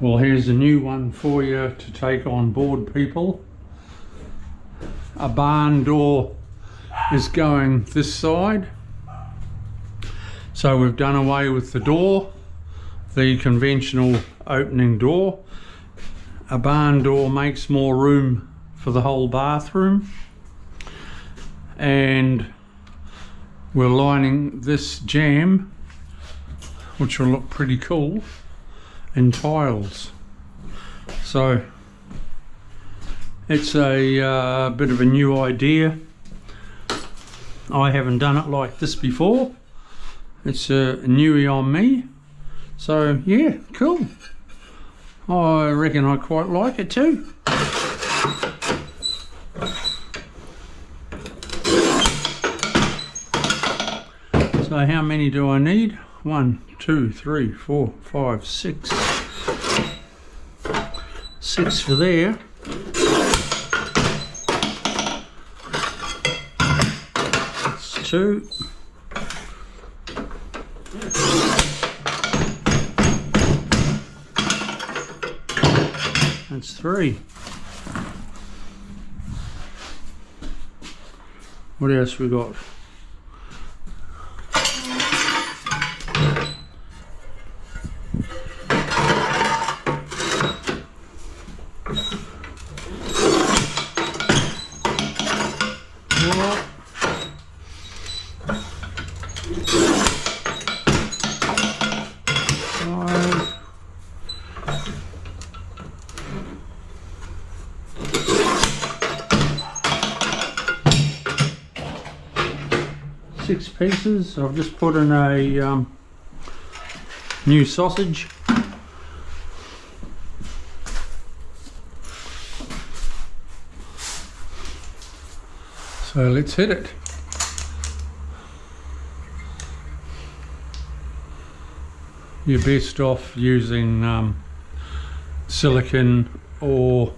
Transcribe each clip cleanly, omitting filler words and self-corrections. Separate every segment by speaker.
Speaker 1: Well, here's a new one for you to take on board, people. A barn door is going this side. So we've done away with the door, the conventional opening door. A barn door makes more room for the whole bathroom. And we're lining this jamb, which will look pretty cool, in tiles. So it's a bit of a new idea. I haven't done it like this before. It's a newie on me. So yeah, cool. I reckon I quite like it too. So how many do I need? 1, 2, 3, 4, 5, 6. 6 for there. That's 2. That's 3. What else we got? Six pieces. I've just put in a new sausage. So let's hit it. You're best off using silicone or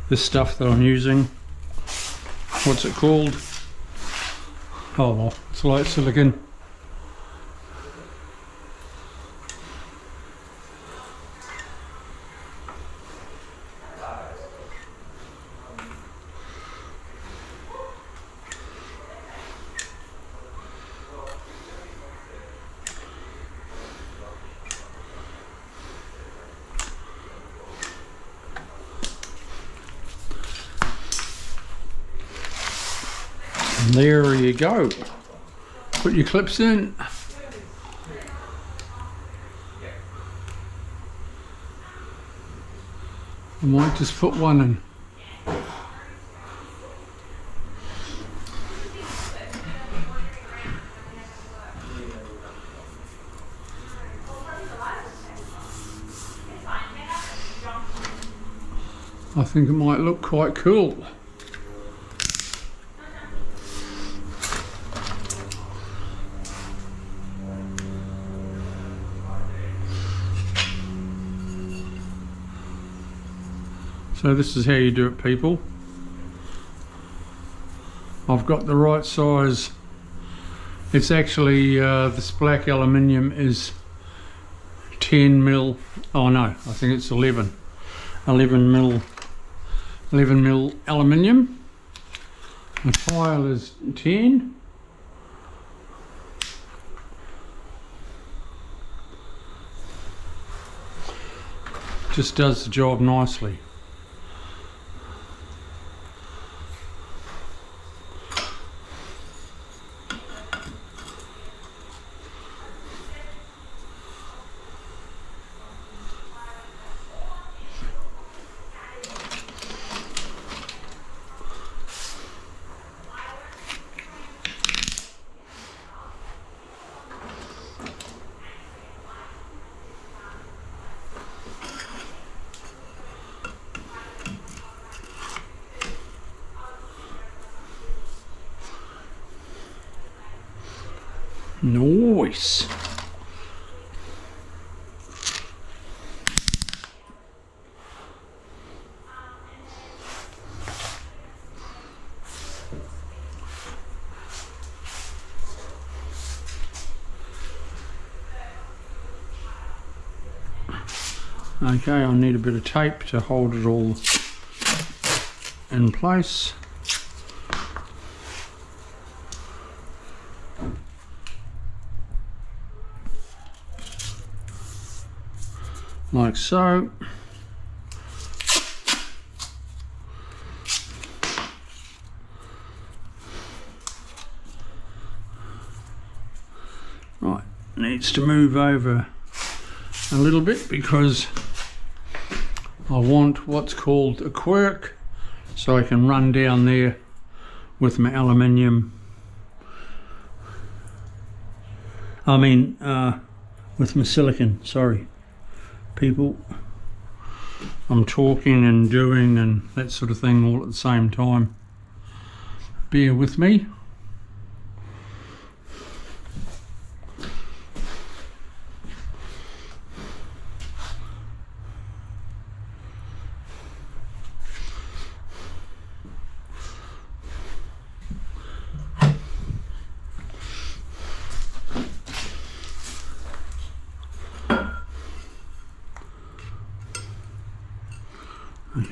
Speaker 1: this stuff that I'm using. What's it called? Oh well, it's like silicone. And there you go. Put your clips in. I might just put one in. I think it might look quite cool. So this is how you do it, people. I've got the right size. It's actually, this black aluminium is 10 mil. Oh no, I think it's 11 mil aluminium. The tile is 10. Just does the job nicely. Nice. Okay, I need a bit of tape to hold it all in place. Like so. Right, needs to move over a little bit because I want what's called a quirk, so I can run down there with my aluminium, with my silicon, sorry people, I'm talking and doing and that sort of thing all at the same time, bear with me.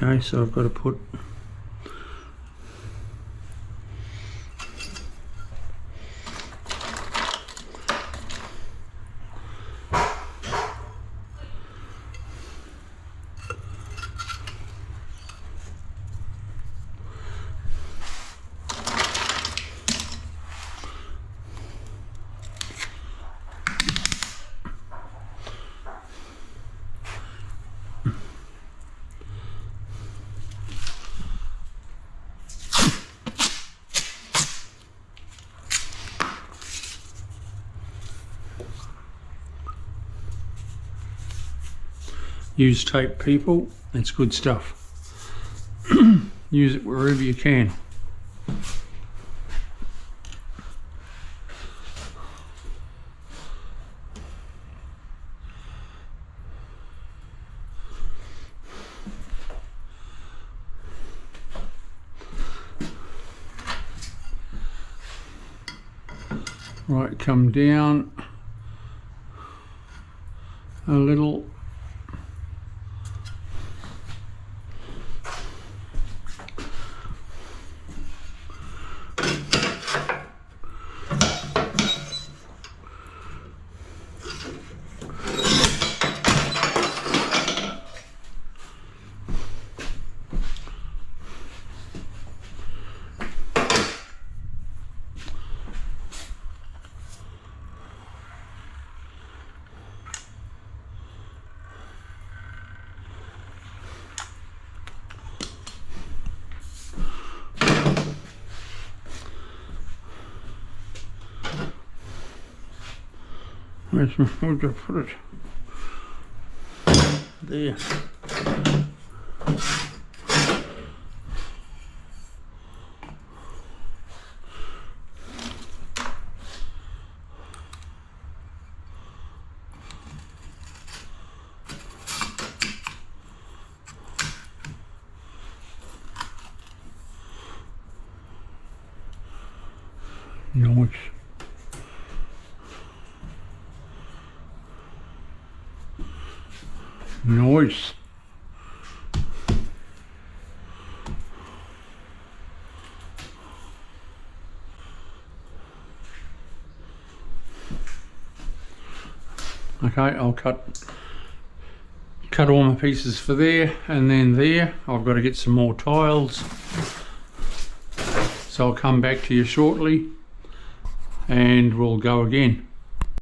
Speaker 1: Okay, so I've got to put use tape, people, it's good stuff. Use it wherever you can. Right, come down a little. Where's where'd I put it? There. Nice. Nice. Okay, I'll cut all my pieces for there, and then there I've got to get some more tiles, so I'll come back to you shortly and we'll go again.